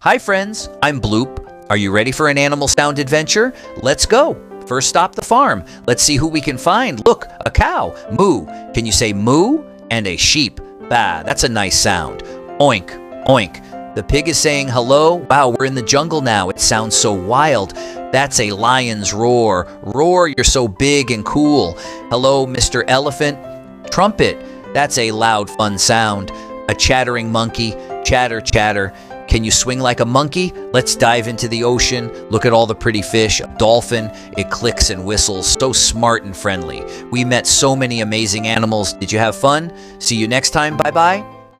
Hi friends, I'm Bloop. Are you ready for an animal sound adventure? Let's go. First stop the farm. Let's see who we can find. Look, a cow. Moo. Can you say moo? And a sheep. Bah, that's a nice sound. Oink, oink. The pig is saying hello. Wow, we're in the jungle now. It sounds so wild. That's a lion's roar. Roar, you're so big and cool. Hello, Mr. Elephant. Trumpet. That's a loud, fun sound. A chattering monkey. Chatter, chatter. Can you swing like a monkey? Let's dive into the ocean. Look at all the pretty fish. A dolphin, it clicks and whistles. So smart and friendly. We met so many amazing animals. Did you have fun? See you next time. Bye-bye.